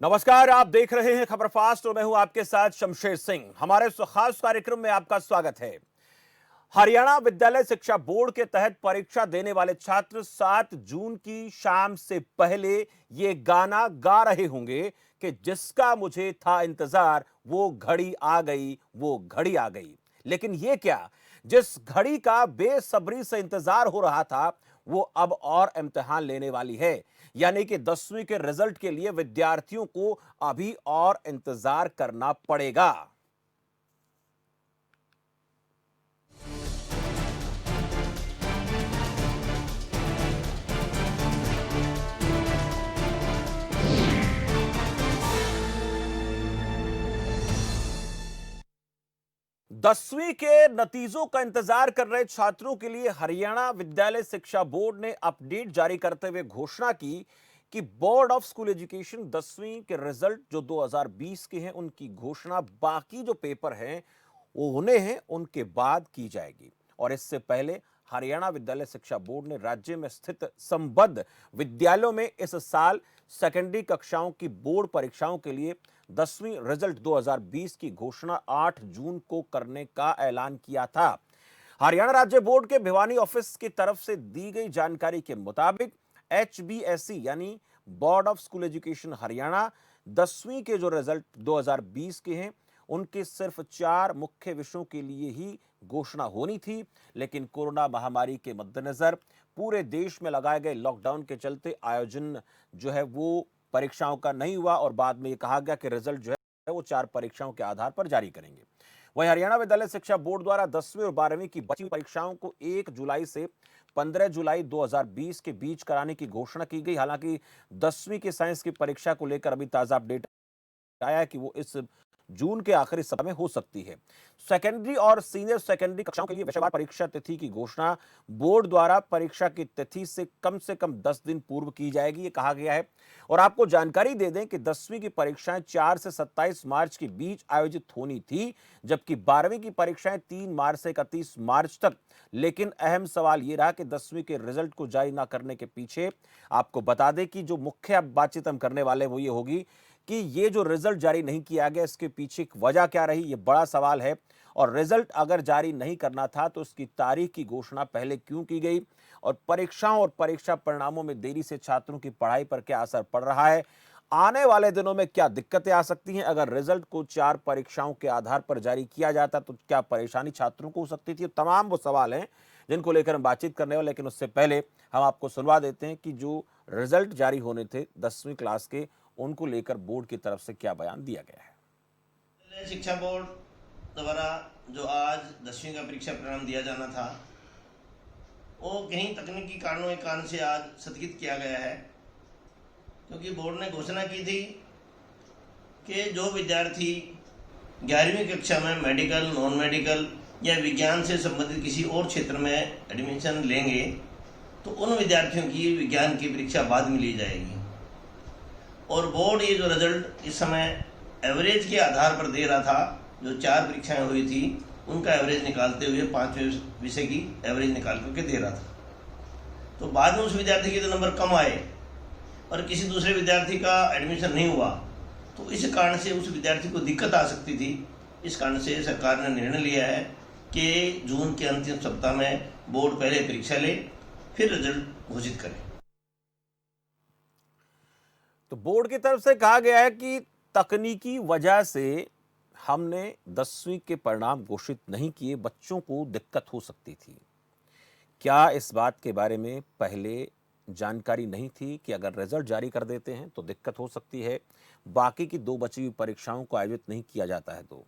नमस्कार, आप देख रहे हैं खबर फास्ट और मैं हूं आपके साथ शमशेर सिंह। हमारे इस खास कार्यक्रम में आपका स्वागत है। हरियाणा विद्यालय शिक्षा बोर्ड के तहत परीक्षा देने वाले छात्र 7 जून की शाम से पहले ये गाना गा रहे होंगे कि जिसका मुझे था इंतजार, वो घड़ी आ गई, वो घड़ी आ गई। लेकिन ये क्या, जिस घड़ी का बेसब्री से इंतजार हो रहा था, वो अब और इम्तिहान लेने वाली है। यानी कि 10वीं के रिजल्ट के लिए विद्यार्थियों को अभी और इंतजार करना पड़ेगा। 10वीं के नतीजों का इंतजार कर रहे छात्रों के लिए हरियाणा विद्यालय शिक्षा बोर्ड ने अपडेट जारी करते हुए घोषणा की कि बोर्ड ऑफ स्कूल एजुकेशन 10वीं के रिजल्ट जो 2020 के हैं, उनकी घोषणा बाकी जो पेपर हैं वो होने हैं उनके बाद की जाएगी। और इससे पहले हरियाणा विद्यालय शिक्षा बोर्ड ने राज्य में स्थित संबद्ध विद्यालयों में इस साल सेकेंडरी कक्षाओं की बोर्ड परीक्षाओं के लिए 10वीं रिजल्ट 2020 की घोषणा 8 जून को करने का ऐलान किया था। हरियाणा राज्य बोर्ड के भिवानी ऑफिस की तरफ से दी गई जानकारी के मुताबिक HBSE यानी board of school education Haryana 10वीं के जो रिजल्ट 2020 के हैं, उनके सिर्फ 4 मुख्य विषयों के लिए ही घोषणा होनी थी। लेकिन कोरोना महामारी के मद्देनजर पूरे देश में लगाए गए लॉकडाउन के चलते आयोजन जो है वो परीक्षाओं का नहीं हुआ और बाद में ये कहा गया कि रिजल्ट जो है वो 4 परीक्षाओं के आधार पर जारी करेंगे। वहीं हरियाणा विद्यालय शिक्षा बोर्ड द्वारा 10वीं और 12वीं की बची परीक्षाओं को 1 जुलाई से 15 जुलाई 2020 के बीच कराने की घोषणा की गई। हालांकि 10वीं की साइंस की परीक्षा को लेकर अभी ताजा अपडेट आया है कि वो इस जून के आखिरी सप्ताह में हो सकती है। सेकेंडरी और सीनियर सेकेंडरी कक्षाओं के लिए विषयवार परीक्षा तिथि की घोषणा बोर्ड द्वारा परीक्षा की तिथि से कम 10 दिन पूर्व की जाएगी, ये कहा गया है। और आपको जानकारी दे दें कि 10वीं की परीक्षाएं 4 से 27 मार्च के बीच आयोजित होनी थी, जबकि 12वीं की परीक्षाएं 3 मार्च से 31 मार्च तक। लेकिन अहम सवाल यह रहा कि 10वीं के रिजल्ट को जारी न करने के पीछे आपको बता दें कि जो मुख्य बातचीत हम करने वाले वो ये होगी कि ये जो रिजल्ट जारी नहीं किया गया, इसके पीछे वजह क्या रही, ये बड़ा सवाल है। और रिजल्ट अगर जारी नहीं करना था तो उसकी तारीख की घोषणा पहले क्यों की गई, और परीक्षाओं और परीक्षा परिणामों में देरी से छात्रों की पढ़ाई पर क्या असर पड़ रहा है, आने वाले दिनों में क्या दिक्कतें आ सकती हैं, अगर रिजल्ट को 4 परीक्षाओं के आधार पर जारी किया जाता तो क्या परेशानी छात्रों को हो सकती थी। तमाम वो सवाल हैं जिनको लेकर हम बातचीत करने वाले। लेकिन उससे पहले हम आपको सुनवा देते हैं कि जो रिजल्ट जारी होने थे 10वीं क्लास के, उनको लेकर बोर्ड की तरफ से क्या बयान दिया गया है। शिक्षा बोर्ड द्वारा जो आज 10वीं का परीक्षा परिणाम दिया जाना था, वो कहीं तकनीकी कारणों के कारण से आज स्थगित किया गया है। क्योंकि बोर्ड ने घोषणा की थी कि जो विद्यार्थी 11वीं कक्षा में मेडिकल, नॉन मेडिकल या विज्ञान से संबंधित किसी और क्षेत्र में एडमिशन लेंगे तो उन विद्यार्थियों की विज्ञान की परीक्षा बाद में ली जाएगी। और बोर्ड ये जो रिजल्ट इस समय एवरेज के आधार पर दे रहा था, जो 4 परीक्षाएं हुई थी उनका एवरेज निकालते हुए 5वें विषय की एवरेज निकाल करके दे रहा था। तो बाद में उस विद्यार्थी के तो नंबर कम आए और किसी दूसरे विद्यार्थी का एडमिशन नहीं हुआ, तो इस कारण से उस विद्यार्थी को दिक्कत आ सकती थी। इस कारण से सरकार ने निर्णय लिया है कि जून के अंतिम सप्ताह में बोर्ड पहले परीक्षा ले, फिर रिजल्ट घोषित करे। तो बोर्ड की तरफ से कहा गया है कि तकनीकी वजह से हमने 10वीं के परिणाम घोषित नहीं किए, बच्चों को दिक्कत हो सकती थी। क्या इस बात के बारे में पहले जानकारी नहीं थी कि अगर रिजल्ट जारी कर देते हैं तो दिक्कत हो सकती है, बाकी की 2 बची हुई परीक्षाओं को आयोजित नहीं किया जाता है तो?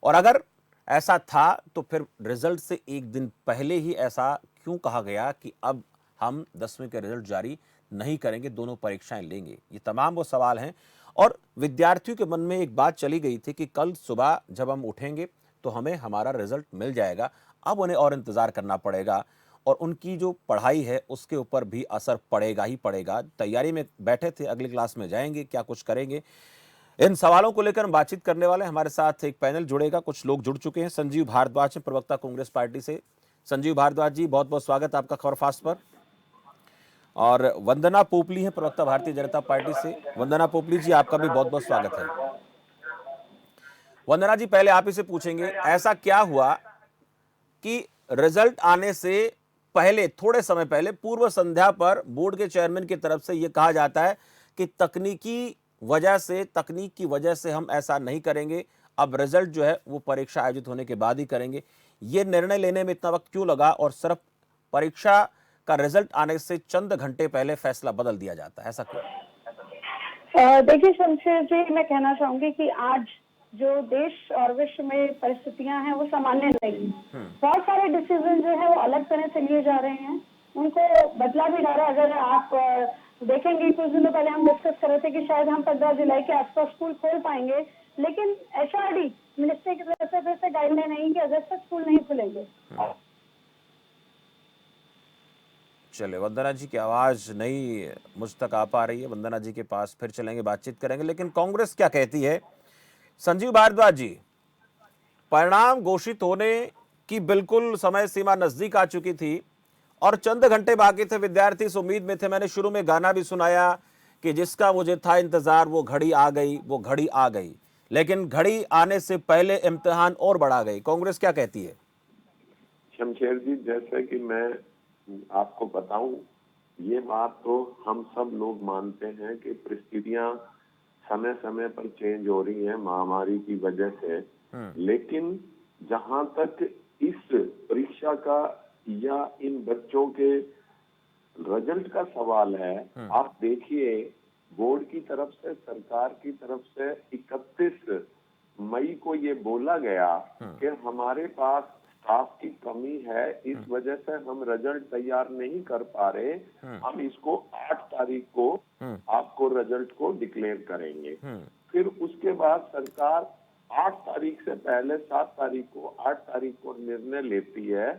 और अगर ऐसा था तो फिर रिजल्ट से एक दिन पहले ही ऐसा क्यों कहा गया कि अब हम 10वीं के रिजल्ट जारी नहीं करेंगे, दोनों परीक्षाएं लेंगे? ये तमाम वो सवाल हैं। और विद्यार्थियों के मन में एक बात चली गई थी कि कल सुबह जब हम उठेंगे तो हमें हमारा रिजल्ट मिल जाएगा। अब उन्हें और इंतजार करना पड़ेगा और उनकी जो पढ़ाई है उसके ऊपर भी असर पड़ेगा ही पड़ेगा। तैयारी में बैठे थे, अगली क्लास में जाएंगे, क्या कुछ करेंगे, इन सवालों को लेकर हम बातचीत करने वाले हैं। हमारे साथ एक पैनल जुड़ेगा, कुछ लोग जुड़ चुके हैं। संजीव भारद्वाज, प्रवक्ता कांग्रेस पार्टी से। संजीव भारद्वाज जी, बहुत बहुत स्वागत आपका खबर फास्ट पर। और वंदना पोपली है प्रवक्ता भारतीय जनता पार्टी से। वंदना पोपली जी, आपका भी बहुत बहुत स्वागत है। वंदना जी, पहले आप इसे पूछेंगे, ऐसा क्या हुआ कि रिजल्ट आने से पहले, थोड़े समय पहले, पूर्व संध्या पर बोर्ड के चेयरमैन की तरफ से यह कहा जाता है कि तकनीक की वजह से हम ऐसा नहीं करेंगे, अब रिजल्ट जो है वो परीक्षा आयोजित होने के बाद ही करेंगे। ये निर्णय लेने में इतना वक्त क्यों लगा और सिर्फ परीक्षा का रिजल्ट आने से चंद घंटे पहले फैसला बदल दिया जाता है, ऐसा क्यों? देखिए शमशेर जी, मैं कहना चाहूंगी कि आज जो देश और विश्व में परिस्थितियां हैं वो सामान्य नहीं है। बहुत सारे डिसीजन जो है वो अलग तरह से लिए जा रहे हैं, उनको बदला भी जा रहा है। अगर आप देखेंगे, कुछ दिनों पहले हम डिस्कस कर रहे थे कि शायद हम 15 जुलाई के आसपास स्कूल खोल पाएंगे, लेकिन एचआरडी मिनिस्ट्री की तरफ से गाइडलाइन आई कि अगस्त तक स्कूल नहीं खुलेंगे। चले, वंदना जी की आवाज नहीं मुझ तक आ पा रही है, वंदना जी के पास फिर चलेंगे, बातचीत करेंगे। लेकिन कांग्रेस क्या कहती है? संजीव भारद्वाज जी, परिणाम घोषित होने की बिल्कुल समय सीमा नजदीक आ चुकी थी और चंद घंटे बाकी थे, विद्यार्थी इस उम्मीद में थे। मैंने शुरू में गाना भी सुनाया कि जिसका मुझे था इंतजार वो घड़ी आ गई, वो घड़ी आ गई, लेकिन घड़ी आने से पहले इम्तिहान और बढ़ा गई। कांग्रेस क्या कहती है? शमशेर जी, जैसे कि मैं आपको बताऊं, ये बात तो हम सब लोग मानते हैं कि परिस्थितियां समय समय पर चेंज हो रही हैं महामारी की वजह से। लेकिन जहां तक इस परीक्षा का या इन बच्चों के रिजल्ट का सवाल है, आप देखिए, बोर्ड की तरफ से, सरकार की तरफ से 31 मई को ये बोला गया कि हमारे पास स्टाफ की कमी है, इस वजह से हम रिजल्ट तैयार नहीं कर पा रहे, हम इसको 8 तारीख को आपको रिजल्ट को डिक्लेयर करेंगे। फिर उसके बाद सरकार 8 तारीख से पहले 7 तारीख को, 8 तारीख को निर्णय लेती है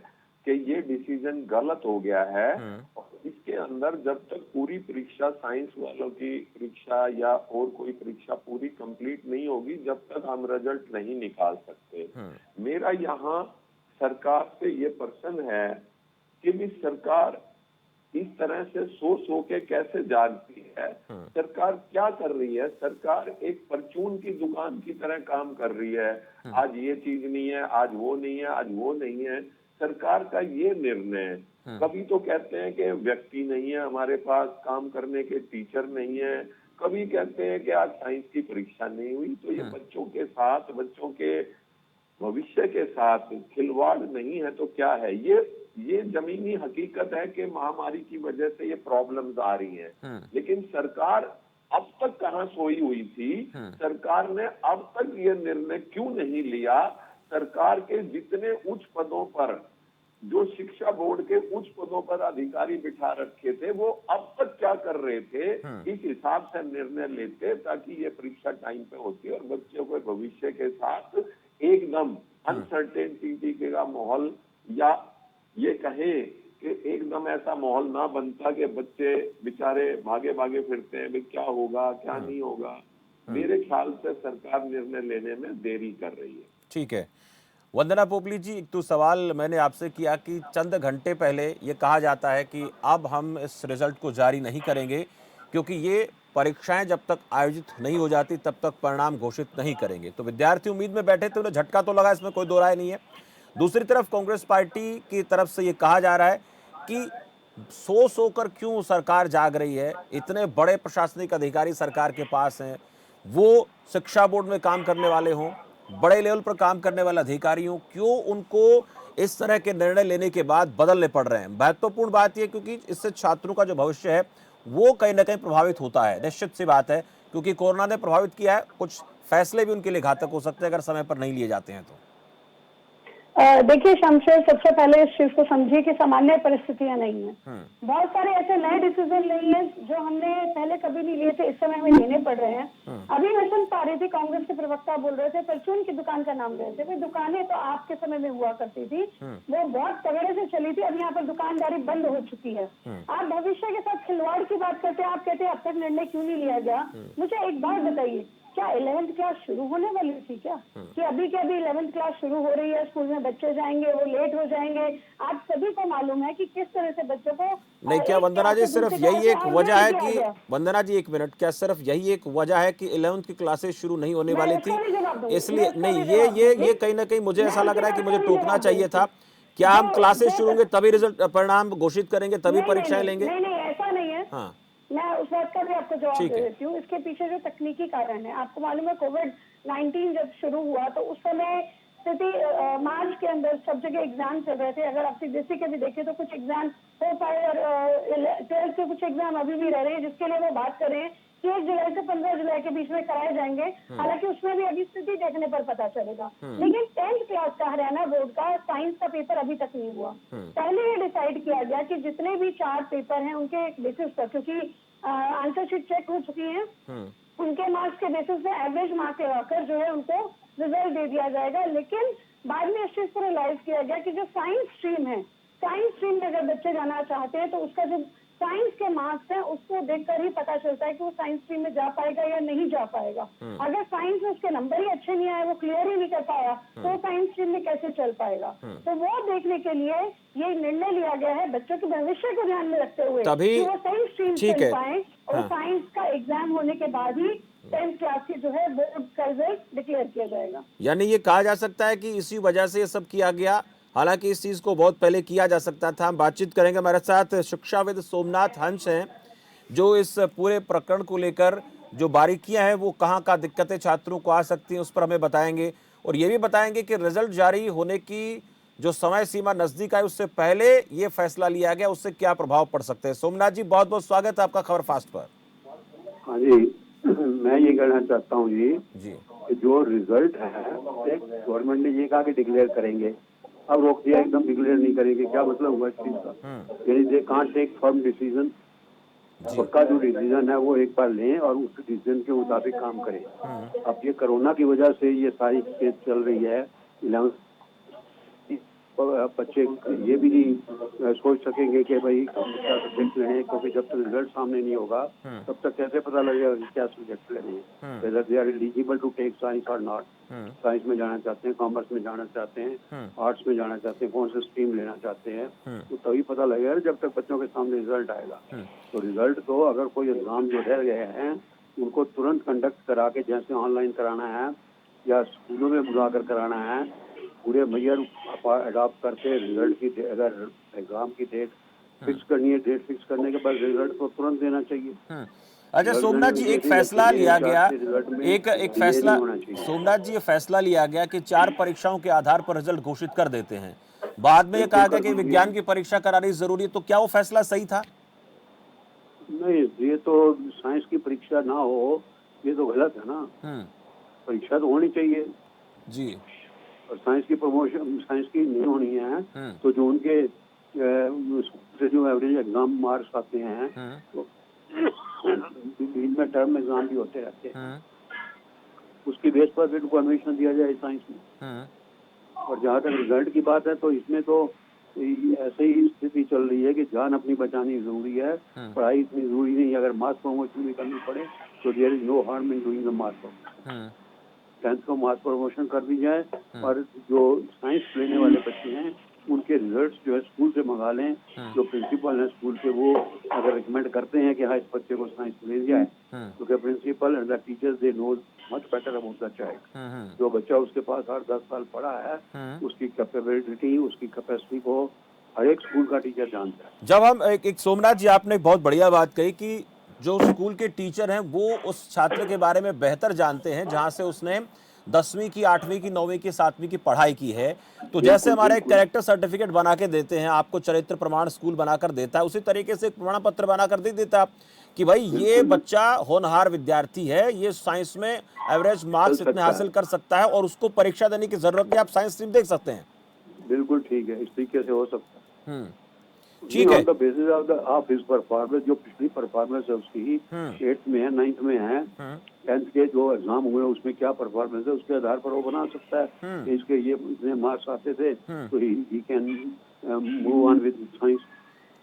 कि ये डिसीजन गलत हो गया है और इसके अंदर जब तक पूरी परीक्षा, साइंस वालों की परीक्षा या और कोई परीक्षा पूरी कंप्लीट नहीं होगी, जब तक हम रिजल्ट नहीं निकाल सकते। मेरा यहाँ सरकार से ये प्रश्न है कि भी सरकार इस तरह से सो के कैसे जागती है? सरकार क्या कर रही है? सरकार एक परचून की दुकान की तरह काम कर रही है। आज ये चीज नहीं है, आज वो नहीं है, आज वो नहीं है। सरकार का ये निर्णय, कभी तो कहते हैं कि व्यक्ति नहीं है हमारे पास, काम करने के टीचर नहीं है, कभी कहते हैं कि आज साइंस की परीक्षा नहीं हुई। तो ये बच्चों के साथ, बच्चों के भविष्य के साथ खिलवाड़ नहीं है तो क्या है? ये जमीनी हकीकत है कि महामारी की वजह से ये प्रॉब्लम्स आ रही हैं। लेकिन सरकार अब तक कहां सोई हुई थी? सरकार ने अब तक ये निर्णय क्यों नहीं लिया? सरकार के जितने उच्च पदों पर, जो शिक्षा बोर्ड के उच्च पदों पर अधिकारी बिठा रखे थे, वो अब तक क्या कर रहे थे? इस हिसाब से निर्णय लेते ताकि ये परीक्षा टाइम पे होती और बच्चों के भविष्य के साथ एकदम अनसर्टेनिटी का माहौल, या ये कहें कि एकदम ऐसा माहौल ना बनता कि बच्चे बेचारे भागे भागे फिरते हैं, क्या होगा क्या नहीं होगा। मेरे ख्याल से सरकार निर्णय लेने में देरी कर रही है। ठीक है, वंदना पोपली जी, एक तो सवाल मैंने आपसे किया कि चंद घंटे पहले ये कहा जाता है कि अब हम इस रिजल्ट को जारी नहीं करेंगे क्योंकि ये परीक्षाएं जब तक आयोजित नहीं हो जाती तब तक परिणाम घोषित नहीं करेंगे। तो विद्यार्थी उम्मीद में बैठे थे, उन्हें झटका तो लगा, इसमें कोई दो राय नहीं है। दूसरी तरफ कांग्रेस पार्टी की तरफ से ये कहा जा रहा है कि सो कर क्यों सरकार जाग रही है? इतने बड़े प्रशासनिक अधिकारी सरकार के पास हैं, वो शिक्षा बोर्ड में काम करने वाले हों, बड़े लेवल पर काम करने वाले अधिकारी हों, क्यों उनको इस तरह के निर्णय लेने के बाद बदलने पड़ रहे हैं? महत्वपूर्ण बात यह, क्योंकि इससे छात्रों का जो भविष्य है वो कहीं ना कहीं प्रभावित होता है, निश्चित सी बात है, क्योंकि कोरोना ने प्रभावित किया है। कुछ फैसले भी उनके लिए घातक हो सकते हैं अगर समय पर नहीं लिए जाते हैं तो। देखिए शमशेर, सबसे पहले इस चीज को समझिए कि सामान्य परिस्थितियां नहीं है। बहुत सारे ऐसे नए डिसीजन नहीं है जो हमने पहले कभी नहीं लिए थे, इस समय हमें लेने पड़ रहे हैं। अभी मैं सुन पा रही थी, कांग्रेस के प्रवक्ता बोल रहे थे, परचून की दुकान का नाम ले रहे थे। भाई, दुकानें तो आपके समय में हुआ करती थी, वो बहुत तगड़े से चली थी, अब यहाँ पर दुकानदारी बंद हो चुकी है। आप भविष्य के साथ खिलवाड़ की बात करते हैं, आप कहते हैं अब तक निर्णय क्यों नहीं लिया गया। मुझे एक बात बताइए, क्या 11th क्लास शुरू होने वाली थी क्या? कि अभी के अभी 11th क्लास शुरू हो रही है, स्कूल में बच्चे जाएंगे, वो लेट हो जाएंगे। आप सभी को मालूम है कि किस तरह से बच्चों को नहीं, क्या एक वंदना क्लास जी से सिर्फ दूसरी क्लास यही में एक और वजह है किया कि गया? वंदना जी एक मिनट, क्या सिर्फ यही एक वजह है कि 11th की क्लासेस शुरू नहीं होने मैं वाली इसका थी भी जवाब दूंगी, इसलिए? मैं इसका नहीं, भी जवाब ये दूंगी। कहीं ना कहीं मुझे मैं ऐसा लग रहा है कि आपकी मुझे बात का भी टोकना जवाब चाहिए दूंगी। था। क्या हम जो क्लासेस जो शुरू होंगे तभी रिजल्ट परिणाम घोषित करेंगे, तभी नहीं नहीं परीक्षाएं नहीं लेंगे? नहीं नहीं, ऐसा नहीं है। हाँ, मैं उस बात का भी आपको जवाब ठीक दे है। देती हूँ। इसके पीछे जो तकनीकी कारण है, आपको मालूम है कोविड-19 जब शुरू हुआ तो उस समय स्थिति मार्च के अंदर सब जगह एग्जाम चल रहे थे। अगर आप सीबीएसई के भी देखें तो कुछ एग्जाम हो पाए और 12th के कुछ एग्जाम अभी भी रह रहे हैं, जिसके लिए वो बात कर रहे हैं कि 1 जुलाई से 15 जुलाई के बीच में कराए जाएंगे। हालांकि उसमें भी अभी स्थिति देखने पर पता चलेगा। लेकिन 10th क्लास का हरियाणा बोर्ड का साइंस का पेपर अभी तक नहीं हुआ। पहले ये डिसाइड किया गया कि जितने भी 4 पेपर हैं उनके बेसिस पर, क्योंकि आंसर शीट चेक हो चुकी है, उनके मार्क्स के बेसिस पे एवरेज मार्क लगाकर जो है उनको रिजल्ट दे दिया जाएगा। लेकिन बाद में इस चीज को रियलाइज किया गया कि जो साइंस स्ट्रीम है, साइंस स्ट्रीम में अगर बच्चे जाना चाहते हैं तो उसका जो साइंस के मार्क्स हैं उसको देखकर ही पता चलता है कि वो साइंस स्ट्रीम में जा पाएगा या नहीं जा पाएगा। अगर साइंस में उसके नंबर ही अच्छे नहीं आए, वो क्लियर ही नहीं कर पाया, तो वो साइंस स्ट्रीम में कैसे चल पाएगा? तो वो देखने के लिए ये निर्णय लिया गया है, बच्चों के भविष्य को ध्यान में रखते हुए, तभी कि वो साइंस स्ट्रीम ठीक चल है। पाए और हाँ। साइंस का एग्जाम होने के बाद ही 10th क्लास की जो है बोर्ड का रिजल्ट डिक्लेयर किया जाएगा। यानी ये कहा जा सकता है कि इसी वजह से ये सब किया गया, हालांकि इस चीज़ को बहुत पहले किया जा सकता था। हम बातचीत करेंगे, हमारे साथ शिक्षाविद सोमनाथ हंस हैं, जो इस पूरे प्रकरण को लेकर जो बारीकियां हैं, वो कहाँ का दिक्कतें छात्रों को आ सकती हैं, उस पर हमें बताएंगे। और ये भी बताएंगे कि रिजल्ट जारी होने की जो समय सीमा नज़दीक आई, उससे पहले ये फैसला लिया गया, उससे क्या प्रभाव पड़ सकते हैं। सोमनाथ जी, बहुत बहुत स्वागत है आपका खबर फास्ट पर। हाँ जी, मैं ये कहना चाहता हूँ जी जी, कि जो रिजल्ट है गवर्नमेंट ने ये कहा कि डिक्लेयर करेंगे, अब रोक दिया एकदम डिक्लेयर नहीं करेंगे, क्या मतलब हुआ इस चीज का? यानी they can't take firm decision. पक्का जो डिसीजन है वो एक बार लें और उस डिसीजन के मुताबिक काम करें। अब ये कोरोना की वजह से ये सारी केस चल रही है, 11th बच्चे ये भी नहीं सोच सकेंगे कि भाई क्या सब्जेक्ट लेने हैं, क्योंकि जब तक रिजल्ट सामने नहीं होगा तब तक कैसे पता लगेगा कि क्या सब्जेक्ट लेने हैं, whether they are eligible to take science और नॉट। साइंस में जाना चाहते हैं, कॉमर्स में जाना चाहते हैं, आर्ट्स में जाना चाहते हैं, कौन सा स्ट्रीम लेना चाहते हैं, तो तभी पता लगेगा जब तक बच्चों के सामने रिजल्ट आएगा। तो रिजल्ट तो अगर कोई एग्जाम जो रह गए हैं उनको तुरंत कंडक्ट करा के, जैसे ऑनलाइन कराना है या स्कूलों में बुलाकर कराना है, पूरे मेजर अडॉप्ट करके रिजल्ट की अगर एग्जाम की डेट फिक्स करनी है, डेट फिक्स करने के बाद रिजल्ट तो तुरंत देना चाहिए। अच्छा सोमनाथ जी, एक फैसला लिया गया, एक फैसला, होना चाहिए। सोमनाथ जी ये फैसला लिया गया कि 4 परीक्षाओं के आधार पर रिजल्ट घोषित कर देते हैं। बाद में ये कहा गया कि विज्ञान की परीक्षा करानी जरूरी है, तो क्या वो फैसला सही था? नहीं, ये तो साइंस की परीक्षा ना हो ये तो गलत है ना। परीक्षा तो होनी चाहिए जी, और साइंस की प्रमोशन साइंस की नहीं होनी है तो जो उनके से जो एवरेज एग्जाम मार्क्स आते हैं तो बीच में टर्म एग्जाम भी होते रहते हैं, उसकी बेस पर फिर उनको एडमिशन दिया जाए साइंस में। और जहाँ तक रिजल्ट की बात है तो इसमें तो ऐसे ही स्थिति चल रही है कि जान अपनी बचानी जरूरी है, पढ़ाई इतनी जरूरी नहीं। अगर मास प्रमोशन भी करनी पड़े तो there is no harm in doing the mass promotion. 10th को मास प्रमोशन कर दी जाए और जो साइंस लेने वाले बच्चे हैं उनके रिजल्ट्स जो है स्कूल से मंगा लें। जो प्रिंसिपल हैं स्कूल के वो अगर रिकमेंड करते हैं कि हाँ इस बच्चे को साइंस ले जाए, क्योंकि principal and the teachers they know much better about the child. जो बच्चा उसके पास 8-10 साल पढ़ा है उसकी कैपेबिलिटी, उसकी कैपेसिटी को हर एक स्कूल का टीचर जानता है। जब हम एक सोमनाथ जी, आपने बहुत बढ़िया बात कही कि जो स्कूल के टीचर हैं वो उस छात्र के बारे में बेहतर जानते हैं जहां से उसने 10वीं की, 8वीं की, 9वीं की, 7वीं की पढ़ाई की है। तो जैसे हमारा एक कैरेक्टर सर्टिफिकेट बना के देते हैं, आपको चरित्र प्रमाण स्कूल बनाकर देता है, उसी तरीके से एक प्रमाण पत्र बनाकर दे देता कि भाई ये बच्चा होनहार विद्यार्थी है, ये साइंस में एवरेज मार्क्स इतने हासिल कर सकता है और उसको परीक्षा देने की जरूरत नहीं, आप साइंस स्ट्रीम देख सकते हैं। बिल्कुल ठीक है, इस तरीके से हो सकता है। ठीक है, बेसिस ऑफ हिज परफॉर्मेंस, जो पिछली परफॉर्मेंस है उसकी 8th में है, 9th में है, 10th के जो एग्जाम हुए उसमें क्या परफॉर्मेंस है उसके आधार पर वो बना सकता है कि इसके ये इतने मार्क्स आते थे तो he can move on with science.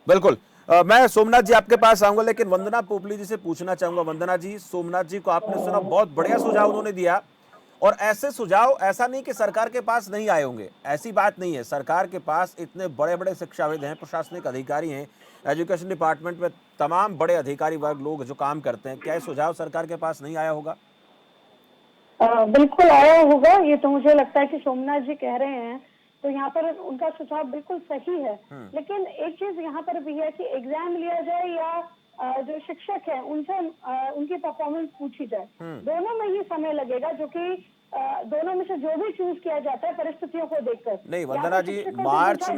बिल्कुल। मैं सोमनाथ जी आपके पास आऊंगा, लेकिन वंदना पोपली जी से पूछना चाहूंगा। वंदना जी, सोमनाथ जी को आपने सुना, बहुत बढ़िया सुझाव उन्होंने दिया। और ऐसे सुझाव, ऐसा नहीं कि सरकार के पास नहीं आए होंगे, ऐसी बात नहीं है। सरकार के पास इतने बड़े बड़े शिक्षाविद हैं, प्रशासनिक अधिकारी हैं, एजुकेशन डिपार्टमेंट में तमाम बड़े अधिकारी वर्ग लोग जो काम करते हैं, क्या ये सुझाव सरकार के पास नहीं आया होगा? बिल्कुल आया होगा। ये तो मुझे लगता है कि सोमनाथ जी कह रहे हैं तो यहाँ पर उनका सुझाव बिल्कुल सही है। लेकिन एक चीज यहाँ पर भी है कि एग्जाम लिया जाए या जो शिक्षक है उनसे उनकी परफॉर्मेंस पूछी जाए, दोनों में ही समय लगेगा, जो कि दोनों में से जो भी चूज किया जाता है परिस्थितियों को देखकर। नहीं वंदना जी, मार्च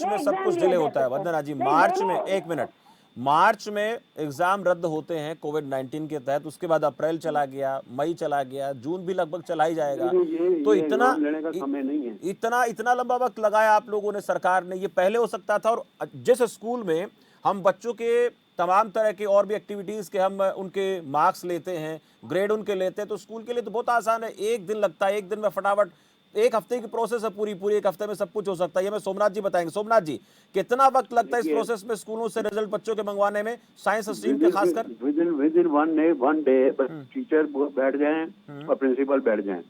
में सब कुछ डिले होता है। वंदना जी, मार्च में, एक मिनट, मार्च में एग्जाम रद्द होते हैं कोविड-19 के तहत, उसके बाद अप्रैल चला गया, मई चला गया, जून भी लगभग चला ही जाएगा। तो इतना लेने का समय नहीं है। इतना लंबा वक्त लगाया आप लोगों ने, सरकार ने। ये पहले हो सकता था। और जिस स्कूल में हम बच्चों के तमाम तरह की और भी एक्टिविटीज के हम उनके मार्क्स लेते हैं, ग्रेड उनके लेते हैं, तो स्कूल के लिए तो बहुत आसान है। एक दिन लगता है, एक दिन में फटाफट, एक हफ्ते की प्रोसेस है, पूरी एक हफ्ते में सब कुछ हो सकता है। ये मैं सोमनाथ जी बताएंगे। सोमनाथ जी, कितना वक्त लगता है इस प्रोसेस में स्कूलों से रिजल्ट बच्चों के मंगवाने में, साइंस स्ट्रीम के खासकर? With in one day teacher बैठ जाएं और प्रिंसिपल बैठ जाएं,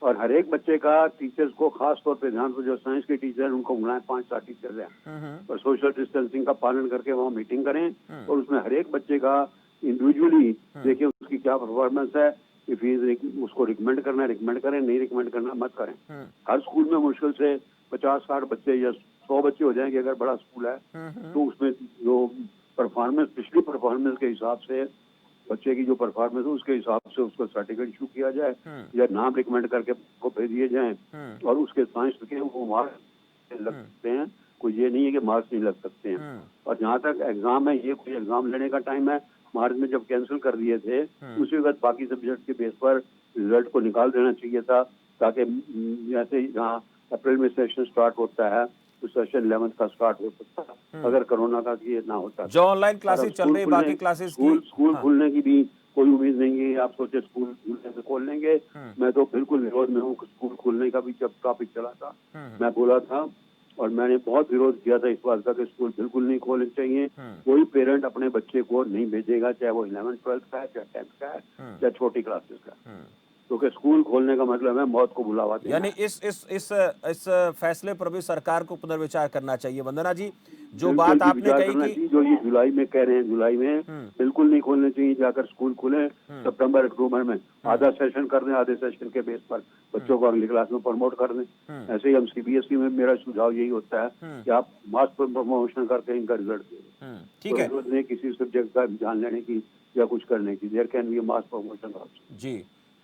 और हर एक बच्चे का टीचर्स को खास तौर पे ध्यान, जो साइंस के टीचर उनको बुलाएं, 5-7 टीचर हैं, और सोशल डिस्टेंसिंग का पालन करके वहाँ मीटिंग करें, और उसमें हर एक बच्चे का इंडिविजुअली देखें उसकी क्या परफॉर्मेंस है। इफ उसको रिकमेंड करना है रिकमेंड करें, नहीं रिकमेंड करना मत करें। हर स्कूल में मुश्किल से 50-60 बच्चे या 100 बच्चे हो जाएंगे अगर बड़ा स्कूल है, तो उसमें जो परफॉर्मेंस, पिछली परफॉर्मेंस के हिसाब से, बच्चे की जो परफॉर्मेंस है उसके हिसाब से उसको सर्टिफिकेट इशू किया जाए या नाम रिकमेंड करके को भेज दिए जाएं, और उसके साइंस के वो मार्क्स लग सकते हैं। कोई ये नहीं है कि मार्क्स नहीं लग सकते हैं। और जहाँ तक एग्जाम है, ये कोई एग्जाम लेने का टाइम है। मार्च में जब कैंसिल कर दिए थे, उसी वक्त बाकी सब्जेक्ट के बेस पर रिजल्ट को निकाल देना चाहिए था, ताकि जैसे जहाँ अप्रैल में सेशन स्टार्ट होता है, तो सेशन 11th का स्टार्ट हो सकता है अगर कोरोना का ये ना होता। जो ऑनलाइन क्लासेस चल रही है, बाकी क्लासेस स्कूल खुलने की भी कोई उम्मीद नहीं है। आप सोचे स्कूल खुलने से खोल लेंगे, मैं तो बिल्कुल विरोध में हूँ। स्कूल खुलने का भी जब टॉपिक चला था, मैं बोला था और मैंने बहुत विरोध किया था इस बात का कि स्कूल बिल्कुल नहीं खोलने चाहिए। कोई पेरेंट अपने बच्चे को नहीं भेजेगा, चाहे वो 11th-12th का है, चाहे 10th का है, चाहे छोटी क्लासेस का, क्योंकि स्कूल खोलने का मतलब है मौत को बुलावा देना। यानी इस फैसले पर भी सरकार को पुनर्विचार करना चाहिए। वंदना जी, जो बात आपने कही कि जो ये जुलाई में कह रहे हैं, जुलाई में बिल्कुल नहीं खोलने चाहिए, जाकर स्कूल खुले सितंबर अक्टूबर में, आधा सेशन कर दें, आधे सेशन के बेस पर बच्चों को अगली क्लास में प्रमोट कर दें। ऐसे ही हम सीबीएसई में, मेरा सुझाव यही होता है कि आप मास प्रमोशन करके इनका रिजल्ट दें। ठीक है, जरूरत नहीं किसी सब्जेक्ट का इम्तिहान लेने की या कुछ करने की। There can be mass promotion ji.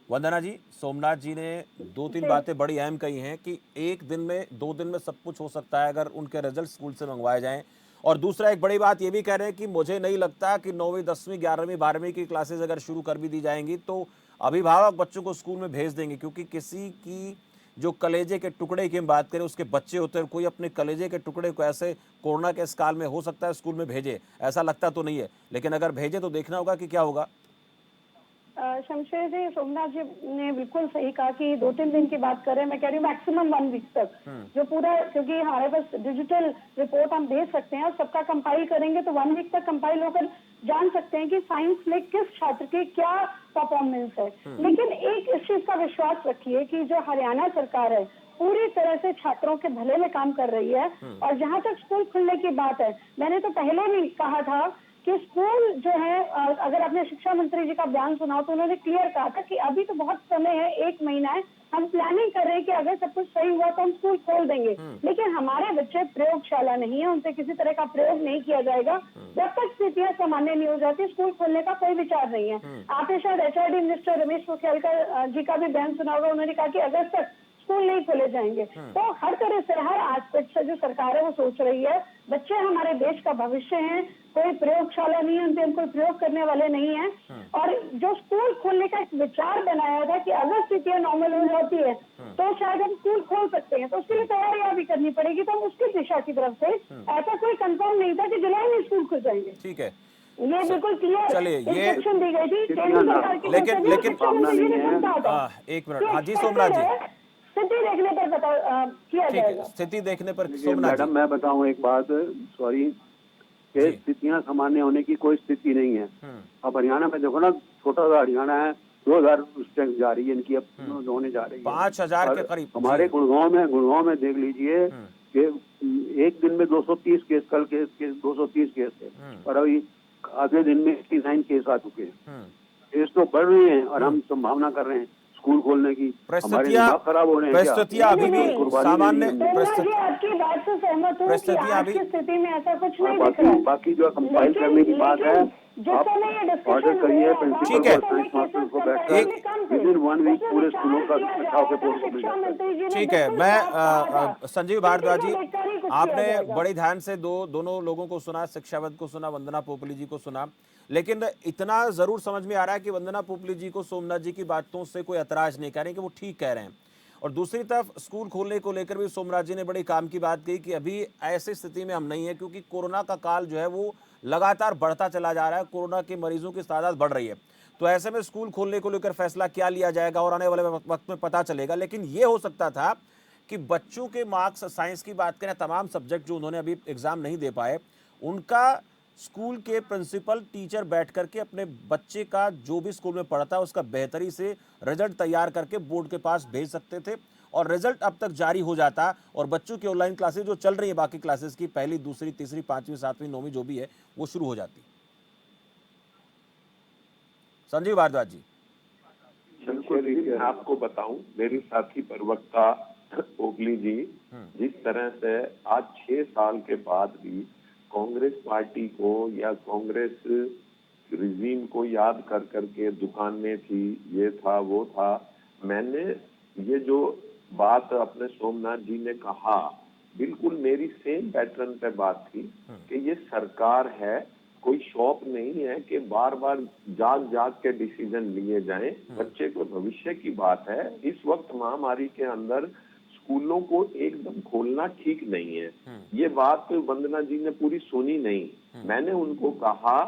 Vandana ji, Somnath ji ने 2-3 बातें बड़ी अहम कही हैं कि एक दिन में, 2 दिन में सब कुछ हो सकता है अगर उनके रिजल्ट स्कूल से मंगवाए जाएं। और दूसरा एक बड़ी बात ये भी कह रहे हैं कि मुझे नहीं लगता कि 9वीं 10वीं 11वीं 12वीं की क्लासेस अगर शुरू कर भी दी जाएंगी तो अभिभावक बच्चों को स्कूल में भेज देंगे, क्योंकि किसी की जो कलेजे के टुकड़े की हम बात करें, उसके बच्चे होते हैं, कोई अपने कलेजे के टुकड़े को ऐसे कोरोना के इस काल में हो सकता है स्कूल में भेजे, ऐसा लगता तो नहीं है, लेकिन अगर भेजे तो देखना होगा कि क्या होगा। शमशेर जी, सोमनाथ जी ने बिल्कुल सही कहा कि 2-3 दिन की बात करें, मैं कह रही हूँ मैक्सिमम 1 वीक तक, जो पूरा, क्योंकि हमारे पास डिजिटल रिपोर्ट हम भेज सकते हैं और सबका कंपाइल करेंगे तो 1 वीक तक कंपाइल होकर जान सकते हैं कि साइंस में किस छात्र की क्या परफॉर्मेंस है। लेकिन एक इस चीज का विश्वास रखिए कि जो हरियाणा सरकार है पूरी तरह से छात्रों के भले में काम कर रही है। और जहाँ तक स्कूल खुलने की बात है, मैंने तो पहले भी कहा था कि स्कूल जो है, अगर आपने शिक्षा मंत्री जी का बयान सुना तो उन्होंने क्लियर कहा था कि अभी तो बहुत समय है, 1 महीना है, हम प्लानिंग कर रहे हैं कि अगर सब कुछ सही हुआ तो हम स्कूल खोल देंगे। लेकिन हमारे बच्चे प्रयोगशाला नहीं है, उनसे किसी तरह का प्रयोग नहीं किया जाएगा जब तक स्थितियां सामान्य नहीं हो जाती। स्कूल खोलने का कोई विचार नहीं है। आपने शायद एचआरडी मिनिस्टर रमेश पोखरियाल जी का भी बयान सुना होगा, उन्होंने कहा कि अगस्त तक स्कूल नहीं खोले जाएंगे। तो हर तरह से, हर एस्पेक्ट से जो सरकार है वो सोच रही है। बच्चे हमारे देश का भविष्य हैं, कोई प्रयोगशाला नहीं है, उनसे हम कोई प्रयोग करने वाले नहीं है। और जो स्कूल खोलने का एक विचार बनाया था कि अगर स्थितियां नॉर्मल हो जाती है तो शायद हम स्कूल खोल सकते हैं, तो उसके लिए तैयारियां भी करनी पड़ेगी। तो हम उसकी दिशा की तरफ से, ऐसा कोई कंफर्म नहीं था कि जुलाई में स्कूल खुल जाएंगे। ठीक है, ये बिल्कुल क्लियर चलिए, ये इंस्ट्रक्शन दी गई थी केंद्र सरकार की। लेकिन एक मिनट, हाँ जी सोमनाथ जी, स्थिति देखने पर किया ठीक जाएगा। है, स्थिति देखने पर। सोमनाथ मैडम जी, मैं बताऊं एक बात, सॉरी, कि स्थितियां सामान्य होने की कोई स्थिति नहीं है। अब हरियाणा में देखो ना, छोटा सा हरियाणा है, 2000 टैक्स जा रही है इनकी, अब होने जा रही है 5000 के करीब। हमारे गुड़गांव में देख लीजिए कि एक दिन में 230 केस, कल केस 230 केस थे, और अभी आधे दिन में 89 केस आ चुके हैं। केस तो बढ़ रहे हैं और हम संभावना कर रहे हैं स्कूल खोलने की। हमारे दिमाग खराब हो रहे हैं क्या? परिस्थितियां अभी भी सामान्य जी आपकी बात से सहमत हूँ कि आज की स्थिति में ऐसा कुछ नहीं दिख रहा है। बाकी जो कंपाइल करने की बात है, आप ऑर्डर करिए ठीक है। प्रिंसिपल को, साइंस मास्टर को बैठकर विद इन 1 वीक पूरे स्कूलों का अच्छा से कोर्स मिल जाता है। ठीक है। मैं संजीव भारद्वाज जी, आपने बड़ी ध्यान से दोनों लोगों को सुना, शिक्षाविद को सुना, वंदना पोपली जी को सुना, लेकिन इतना जरूर समझ में आ रहा है कि वंदना पोपली जी को सोमनाथ जी की बातों से कोई ऐतराज नहीं कर रहे कि वो ठीक कह रहे हैं। और दूसरी तरफ स्कूल खोलने को लेकर भी सोमनाथ जी ने बड़ी काम की बात कही कि अभी ऐसी स्थिति में हम नहीं है, क्योंकि कोरोना का काल जो है वो लगातार बढ़ता चला जा रहा है, कोरोना के मरीजों की तादाद बढ़ रही है। तो ऐसे में स्कूल खोलने को लेकर फैसला क्या लिया जाएगा और आने वाले वक्त में पता चलेगा। लेकिन ये हो सकता था कि बच्चों के मार्क्स, साइंस की बात करें, तमाम सब्जेक्ट जो उन्होंने अभी एग्जाम नहीं दे पाए, उनका स्कूल के प्रिंसिपल टीचर बैठ करके अपने बच्चे का जो भी स्कूल में पढ़ता है उसका बेहतरी से रिजल्ट तैयार करके बोर्ड के पास भेज सकते थे, और रिजल्ट अब तक जारी हो जाता और बच्चों की ऑनलाइन क्लासेस जो चल रही है, बाकी क्लासेस की पहली, दूसरी, तीसरी, पांचवी, सातवीं, नौवीं जो भी है वो शुरू हो जाती। संजीव भारद्वाज जी। मैं आपको बताऊं, मेरी साथी प्रवक्ता पोपली जी, जिस तरह से आज 6 साल के बाद भी कांग्रेस पार्टी को या कांग्रेस रिजीम को याद कर करके दुकानें थी, ये था वो था, मैंने ये जो बात अपने सोमनाथ जी ने कहा, बिल्कुल मेरी सेम पैटर्न पे बात थी कि ये सरकार है, कोई शॉप नहीं है कि बार बार जाग के डिसीजन लिए जाएं। बच्चे को भविष्य की बात है। इस वक्त महामारी के अंदर स्कूलों को एकदम खोलना ठीक नहीं है। ये बात वंदना जी ने पूरी सुनी नहीं। मैंने उनको कहा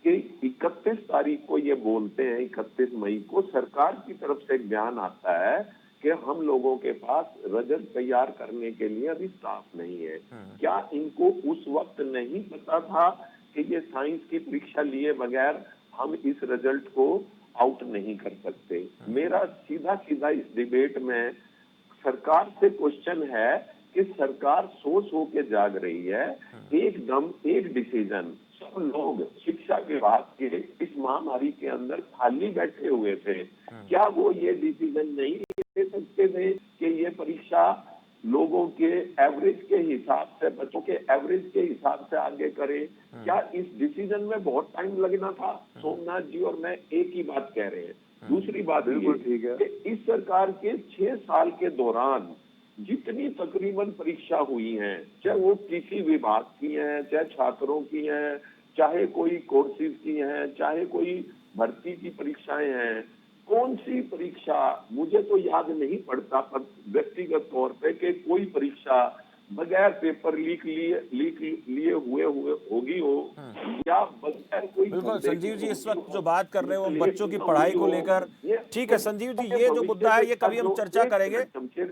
कि 31 तारीख को ये बोलते हैं, 31 मई को सरकार की तरफ से एक बयान आता है कि हम लोगों के पास रिजल्ट तैयार करने के लिए अभी स्टाफ नहीं है। क्या इनको उस वक्त नहीं पता था कि ये साइंस की परीक्षा लिए बगैर हम इस रिजल्ट को आउट नहीं कर सकते? मेरा सीधा सीधा इस डिबेट में सरकार से क्वेश्चन है कि सरकार सो के जाग रही है। एकदम एक डिसीजन, सब लोग शिक्षा विभाग के इस महामारी के अंदर खाली बैठे हुए थे, क्या वो ये डिसीजन नहीं ले सकते थे कि ये परीक्षा लोगों के एवरेज के हिसाब से, बच्चों के एवरेज के हिसाब से आगे करें? क्या इस डिसीजन में बहुत टाइम लगना था? सोमनाथ जी और मैं एक ही बात कह रहे हैं। दूसरी बात ये कि इस सरकार के 6 साल के दौरान जितनी तकरीबन परीक्षा हुई हैं, चाहे वो किसी विभाग की हैं, चाहे छात्रों की हैं, चाहे कोई कोर्सेज की हैं, चाहे कोई भर्ती की परीक्षाएं हैं, कौन सी परीक्षा, मुझे तो याद नहीं पड़ता पर व्यक्तिगत तौर पे कि कोई परीक्षा बगैर पेपर लीक लिए हुए होगी हो, या बगैर कोई। बिल्कुल संजीव जी, इस वक्त जो बात कर रहे हो बच्चों की पढ़ाई को लेकर, ठीक है संजीव जी, ये जो मुद्दा है ये कभी हम चर्चा करेंगे।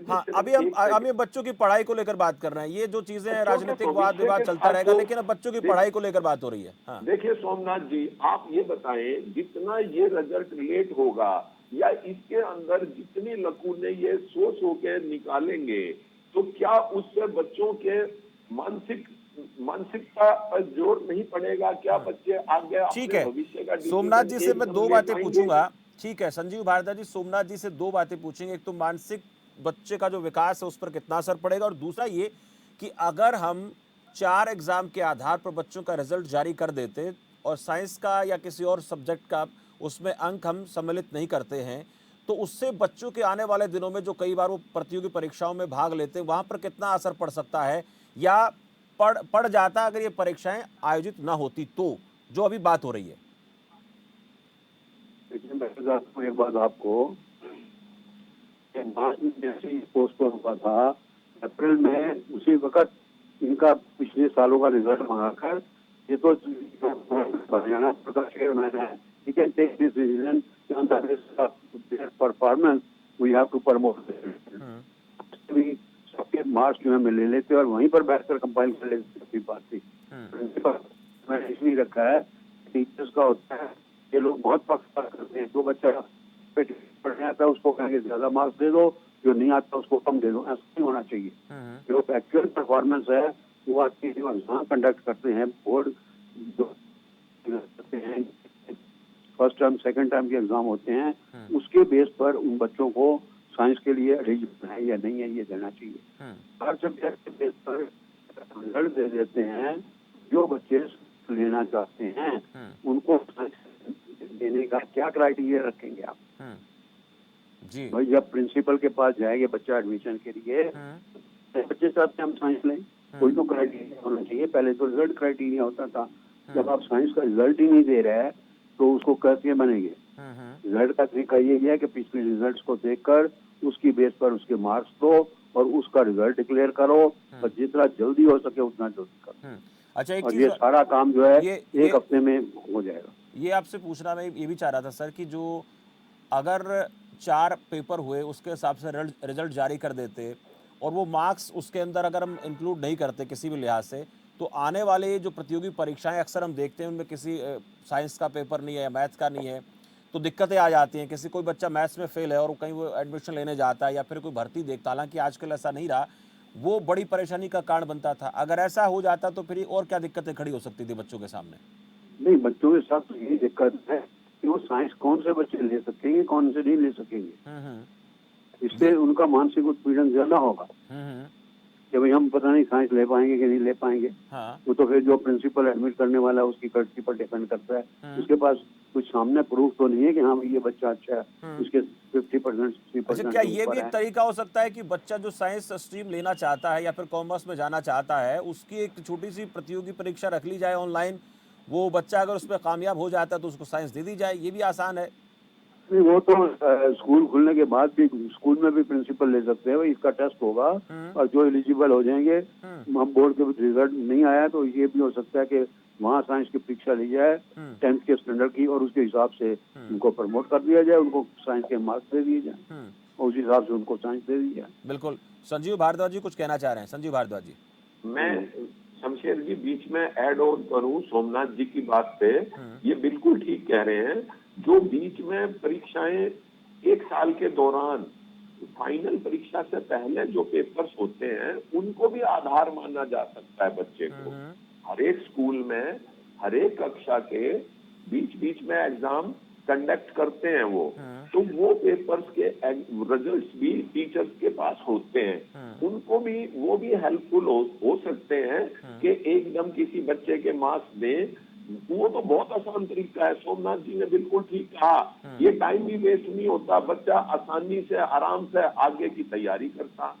हाँ, अभी हम बच्चों की पढ़ाई को लेकर बात कर रहे हैं। ये जो चीजें हैं, राजनीतिक वाद विवाद चलता रहेगा, लेकिन अब बच्चों की पढ़ाई को लेकर बात हो रही है। हाँ। देखिए सोमनाथ जी, आप ये बताएं, जितना ये रिजल्ट लेट होगा या इसके अंदर जितनी लकूने ये सो के निकालेंगे, तो क्या उससे बच्चों के मानसिकता पर जोर नहीं पड़ेगा? क्या बच्चे आगे अपने भविष्य का? सोमनाथ जी से मैं 2 बातें पूछूंगा। ठीक है संजीव भारद्वाज जी, सोमनाथ जी से 2 बातें पूछेंगे। एक तो मानसिक बच्चे का जो विकास है उस पर कितना असर पड़ेगा, और दूसरा ये कि अगर हम 4 एग्जाम के आधार पर बच्चों का रिजल्ट जारी कर देते और साइंस का या किसी और सब्जेक्ट का उसमें अंक हम सम्मिलित नहीं करते हैं, तो उससे बच्चों के आने वाले दिनों में जो कई बार वो प्रतियोगी परीक्षाओं में भाग लेते हैं, वहां पर कितना असर पड़ सकता है, या पड़ जाता अगर ये परीक्षाएं आयोजित ना होती तो, जो अभी बात हो रही है? देखिए मैं एक बात आपको, मार्च में जैसे ही पोस्टपोन हुआ था, अप्रैल में उसी वक्त इनका पिछले सालों का रिजल्ट मंगाकर, ये तो हरियाणा मैंने है, you can take this decision on the basis of their performance, we have to promote it. सबके मार्क्स जो है ले लेते और वहीं पर बैठकर कंपाइल कर लेते। बात थी मैंने इसलिए रखा है, टीचर्स का होता है, ये लोग बहुत पक्षपात करते हैं। जो बच्चा पढ़ने आता है उसको कहेंगे ज्यादा मार्क्स दे दो, जो नहीं आता उसको कम दे दो। ऐसा नहीं होना चाहिए। जो एक्चुअल परफॉर्मेंस है वो आपके जो एग्जाम कंडक्ट करते हैं बोर्ड जो करते हैं, फर्स्ट टर्म सेकंड टर्म के एग्जाम होते हैं, उसके बेस पर उन बच्चों को साइंस के लिए एलिजिबल है या नहीं है ये देना चाहिए। हर सब्जेक्ट के बेस पर रिजल्ट दे देते हैं। जो बच्चे लेना चाहते हैं उनको देने का क्या क्राइटेरिया रखेंगे आप? जी भाई जब प्रिंसिपल के पास जाएंगे बच्चा एडमिशन के लिए, बच्चे चाहते हैं हम साइंस लें, कोई तो क्राइटेरिया होना चाहिए। पहले तो रिजल्ट क्राइटेरिया होता था। जब आप साइंस का रिजल्ट ही नहीं दे रहे हैं तो उसको कैसे बनेंगे? रिजल्ट का तरीका ये है कि पिछले रिजल्ट्स को देखकर उसकी बेस पर उसके मार्क्स दो और उसका रिजल्ट डिक्लेयर करो, और जितना जल्दी हो सके उतना जल्दी करो। अच्छा, एक और चीज ये सारा काम जो है ये एक हफ्ते में हो जाएगा। ये आपसे पूछना मैं ये भी चाह रहा था सर कि जो अगर 4 पेपर हुए उसके हिसाब से रिजल्ट जारी कर देते और वो मार्क्स उसके अंदर अगर हम इंक्लूड नहीं करते किसी भी लिहाज से, तो आने वाले जो प्रतियोगी परीक्षाएं अक्सर हम देखते हैं उनमें किसी साइंस का पेपर नहीं है या मैथ्स का नहीं है, तो दिक्कतें आ जाती हैं। किसी कोई बच्चा मैथ्स में फेल है और कहीं वो एडमिशन लेने जाता है या फिर कोई भर्ती देखता, हालांकि आजकल ऐसा नहीं रहा, वो बड़ी परेशानी का कारण बनता था। अगर ऐसा हो जाता तो फिर और क्या दिक्कतें खड़ी हो सकती थी बच्चों के सामने? नहीं, बच्चों के साथ तो यही दिक्कत है कि वो साइंस कौन से बच्चे ले सकेंगे, कौन से नहीं ले सकेंगे। इससे उनका मानसिक उत्पीड़न ज्यादा होगा कि भाई हम पता नहीं साइंस ले पाएंगे कि नहीं ले पाएंगे। हाँ। वो तो फिर जो प्रिंसिपल एडमिट करने वाला है उसकी कर्टसी पर डिपेंड करता है। उसके पास कुछ सामने प्रूफ तो नहीं है कि हाँ ये बच्चा अच्छा है, इसके 50% 60% अच्छा, क्या ये भी एक तरीका हो सकता है कि बच्चा जो साइंस स्ट्रीम लेना चाहता है या फिर कॉमर्स में जाना चाहता है उसकी एक छोटी सी प्रतियोगी परीक्षा रख ली जाए ऑनलाइन, वो बच्चा अगर उसमें कामयाब हो जाता है तो उसको साइंस दे दी जाए? ये भी आसान है। नहीं, वो तो स्कूल खुलने के बाद भी स्कूल में भी प्रिंसिपल ले सकते हैं। भाई इसका टेस्ट होगा और जो एलिजिबल हो जाएंगे, हम बोर्ड के रिजल्ट नहीं आया तो ये भी हो सकता है कि वहाँ साइंस की परीक्षा ली जाए 10th के स्टैंडर्ड की, और उसके हिसाब से उनको प्रमोट कर दिया जाए, उनको साइंस के मार्क्स दे दिए जाए और उस हिसाब से उनको साइंस दे दी जाए। बिल्कुल। संजीव भारद्वाज जी कुछ कहना चाह रहे हैं। संजीव भारद्वाज जी। मैं शमशेर जी बीच में ऐड ऑन करूं सोमनाथ जी की बात पे, ये बिल्कुल ठीक कह रहे हैं। जो बीच में परीक्षाएं एक साल के दौरान फाइनल परीक्षा से पहले जो पेपर्स होते हैं उनको भी आधार माना जा सकता है बच्चे को। हर एक स्कूल में हर एक कक्षा के बीच बीच में एग्जाम कंडक्ट करते हैं तो वो पेपर्स के रिजल्ट्स भी टीचर्स के पास होते हैं। उनको भी वो भी हेल्पफुल हो सकते हैं कि एकदम किसी बच्चे के मार्क्स दें। वो तो बहुत आसान तरीका है। सोमनाथ जी ने बिल्कुल ठीक कहा, ये टाइम भी वेस्ट नहीं होता, बच्चा आसानी से आराम से आगे की तैयारी करता।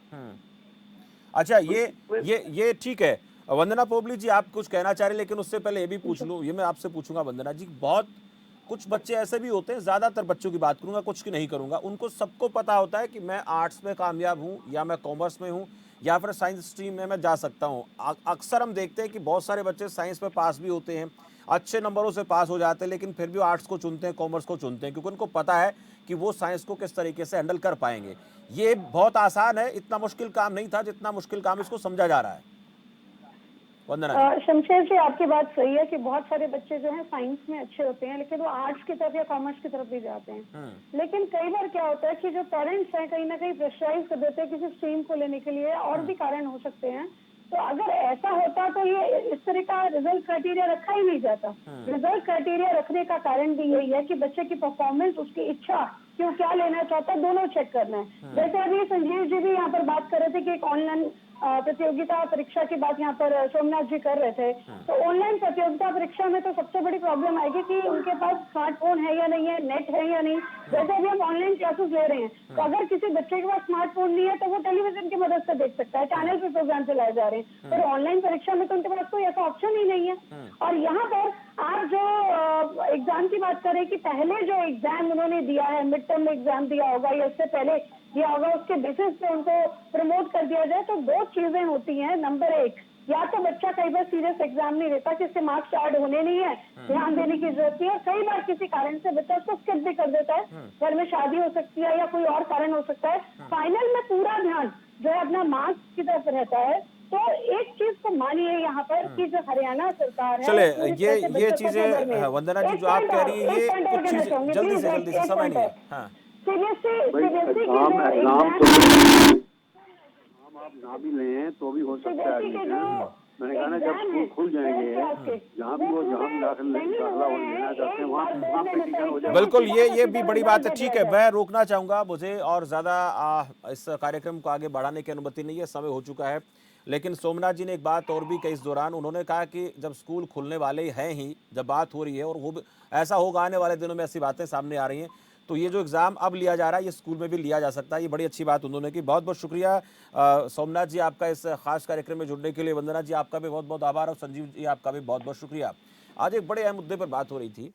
अच्छा, ये ठीक है। वंदना पोबली जी आप कुछ कहना चाह रहे हैं, लेकिन उससे पहले ये भी पूछ लूं, ये मैं आपसे पूछूंगा वंदना जी, बहुत कुछ बच्चे ऐसे भी होते हैं, ज्यादातर बच्चों की बात करूंगा, कुछ की नहीं करूंगा, उनको सबको पता होता है कि मैं आर्ट्स में कामयाब हूं या मैं कॉमर्स में हूं या फिर साइंस स्ट्रीम में मैं जा सकता हूं। अक्सर हम देखते हैं कि बहुत सारे बच्चे साइंस में पास भी होते हैं, अच्छे नंबरों से पास हो जाते हैं, लेकिन फिर भी आर्ट्स को चुनते हैं, कॉमर्स को चुनते हैं, क्योंकि उनको पता है कि वो साइंस को किस तरीके से हैंडल कर पाएंगे। ये बहुत आसान है, इतना मुश्किल काम नहीं था जितना मुश्किल काम इसको समझा जा रहा है। वंदना जी। शमशेर जी आपकी बात सही है कि बहुत सारे बच्चे जो हैं साइंस में अच्छे होते हैं, लेकिन वो आर्ट्स की तरफ या कॉमर्स की तरफ भी जाते हैं। लेकिन कई बार क्या होता है कि जो पेरेंट्स हैं कहीं ना कहीं प्रेशराइज कर देते हैं किसी स्ट्रीम को लेने के लिए, और भी कारण हो सकते हैं। तो अगर ऐसा होता तो ये इस तरह का रिजल्ट क्राइटेरिया रखा ही नहीं जाता। रिजल्ट क्राइटेरिया रखने का कारण भी यही है कि बच्चे की परफॉर्मेंस, उसकी इच्छा कि वो क्या लेना चाहता है, दोनों चेक करना है। जैसे अभी संजीव जी भी यहाँ पर बात कर रहे थे कि एक ऑनलाइन प्रतियोगिता परीक्षा की बात यहाँ पर सोमनाथ जी कर रहे थे। तो ऑनलाइन प्रतियोगिता परीक्षा में तो सबसे बड़ी प्रॉब्लम आएगी कि उनके पास स्मार्टफोन है या नहीं है, नेट है या नहीं। जैसे अभी हम ऑनलाइन क्लासेस ले रहे हैं, तो अगर किसी बच्चे के पास स्मार्टफोन नहीं है तो वो टेलीविजन की मदद से देख सकता है, चैनल पे प्रोग्राम चलाए जा रहे हैं। पर ऑनलाइन परीक्षा में तो उनके पास कोई ऐसा ऑप्शन ही नहीं है। और यहाँ पर आप जो एग्जाम की बात करें कि पहले जो एग्जाम उन्होंने दिया है, मिड टर्म एग्जाम दिया होगा या इससे पहले दिया होगा, उसके बेसिस पे उनको प्रमोट कर दिया जाए तो दो चीजें होती हैं। नंबर एक, या तो बच्चा कई बार सीरियस एग्जाम नहीं लेता कि इससे मार्क्स ऐड होने नहीं है, ध्यान देने की जरूरत नहीं है। कई बार किसी कारण से बच्चा उसको स्किप भी कर देता है, घर में शादी हो सकती है या कोई और कारण हो सकता है। फाइनल में पूरा ध्यान जो है अपना मार्क्स की तरफ रहता है। तो एक चीज को मानिए यहाँ पर कि जो हरियाणा सरकार है चले वो ये टूरिस्ट जैसे बच्चों को चीजें टेबल में वंदना जी एक जो आप पॉइंट कह और रही है ये एक पॉइंट और कुछ कहना चीज चाहूंगी जल्दी प्लीज से जल्दी से एक समय पॉइंट नहीं है। और हाँ सीबीएसई भाई सीबीएसई के एग्जाम जो एग्जाम एग्जाम तो एग्जाम आप ना भी लें तो भी हो सकता है सीबीएसई के जो एडमिशन। मैंने कहा ना जब एग्जाम स्कूल है खुल जाएंगे जहाँ भी वो जहाँ भी दाखिला हो लेना चाहते हैं वहाँ प्रैक्टिकल हो जाएगा। बिल्कुल, ये भी बड़ी बात है। ठीक है, मैं रोकना चाहूंगा, मुझे और ज्यादा इस कार्यक्रम को आगे बढ़ाने की अनुमति नहीं है, समय हो चुका है। लेकिन सोमनाथ जी ने एक बात और भी कही इस दौरान, उन्होंने कहा कि जब स्कूल खुलने वाले हैं ही, जब बात हो रही है और वो ऐसा होगा आने वाले दिनों में, ऐसी बातें सामने आ रही हैं, तो ये जो एग्जाम अब लिया जा रहा है ये स्कूल में भी लिया जा सकता है। ये बड़ी अच्छी बात उन्होंने की। बहुत बहुत शुक्रिया सोमनाथ जी आपका इस खास कार्यक्रम में जुड़ने के लिए। वंदना जी आपका भी बहुत बहुत आभार और संजीव जी आपका भी बहुत बहुत शुक्रिया। आज एक बड़े अहम मुद्दे पर बात हो रही थी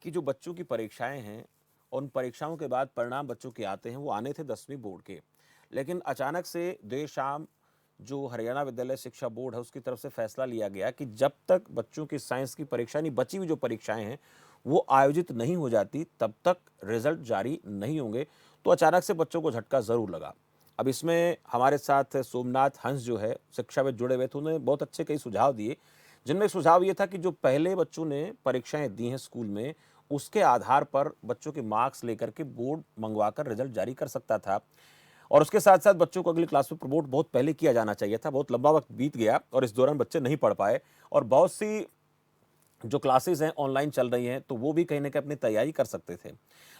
कि जो बच्चों की परीक्षाएं हैं, उन परीक्षाओं के बाद परिणाम बच्चों के आते हैं, वो आने थे 10वीं बोर्ड के, लेकिन अचानक से देर शाम जो हरियाणा विद्यालय शिक्षा बोर्ड है उसकी तरफ से फैसला लिया गया कि जब तक बच्चों की साइंस की परीक्षा नहीं, बची हुई जो परीक्षाएं हैं वो आयोजित नहीं हो जाती, तब तक रिजल्ट जारी नहीं होंगे। तो अचानक से बच्चों को झटका जरूर लगा। अब इसमें हमारे साथ सोमनाथ हंस जो है शिक्षाविद जुड़े हुए थे, उन्होंने बहुत अच्छे कई सुझाव दिए, जिनमें एक सुझाव ये था कि जो पहले बच्चों ने परीक्षाएं दी हैं स्कूल में, उसके आधार पर बच्चों के मार्क्स लेकर के बोर्ड मंगवाकर रिजल्ट जारी कर सकता था। और उसके साथ साथ बच्चों को अगली क्लास में प्रमोट बहुत पहले किया जाना चाहिए था। बहुत लंबा वक्त बीत गया और इस दौरान बच्चे नहीं पढ़ पाए, और बहुत सी जो क्लासेस हैं ऑनलाइन चल रही हैं, तो वो भी कहीं ना कहीं अपनी तैयारी कर सकते थे।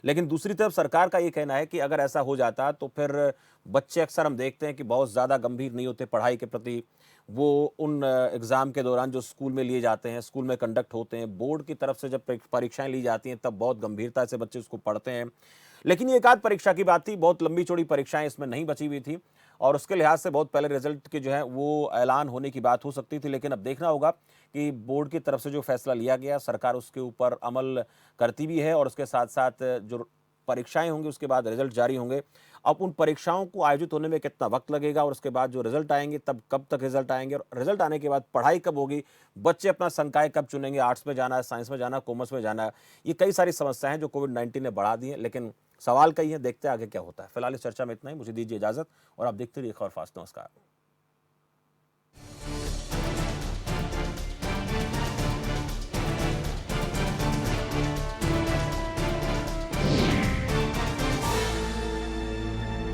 लेकिन दूसरी तरफ सरकार का ये कहना है कि अगर ऐसा हो जाता तो फिर बच्चे, अक्सर हम देखते हैं कि बहुत ज़्यादा गंभीर नहीं होते पढ़ाई के प्रति। वो उन एग्ज़ाम के दौरान जो स्कूल में लिए जाते हैं, स्कूल में कंडक्ट होते हैं, बोर्ड की तरफ से जब परीक्षाएं ली जाती हैं, तब बहुत गंभीरता से बच्चे उसको पढ़ते हैं। लेकिन ये एक आध परीक्षा की बात थी, बहुत लंबी चौड़ी परीक्षाएं इसमें नहीं बची हुई थी, और उसके लिहाज से बहुत पहले रिजल्ट के जो है वो ऐलान होने की बात हो सकती थी। लेकिन अब देखना होगा कि बोर्ड की तरफ से जो फैसला लिया गया, सरकार उसके ऊपर अमल करती भी है, और उसके साथ साथ जो परीक्षाएं होंगी उसके बाद रिजल्ट जारी होंगे। अब उन परीक्षाओं को आयोजित होने में कितना वक्त लगेगा, और उसके बाद जो रिजल्ट आएंगे तब कब तक रिजल्ट आएंगे, और रिजल्ट आने के बाद पढ़ाई कब होगी, बच्चे अपना संकाय कब चुनेंगे, आर्ट्स में जाना है, साइंस में जाना है, कॉमर्स में जाना है। ये कई सारी समस्याएं हैं जो कोविड-19 ने बढ़ा दी हैं, लेकिन सवाल कई हैं, देखते हैं आगे क्या होता है। फिलहाल इस चर्चा में इतना ही, मुझे दीजिए इजाजत और आप देखते रहिए खबर फास्ट। नमस्कार।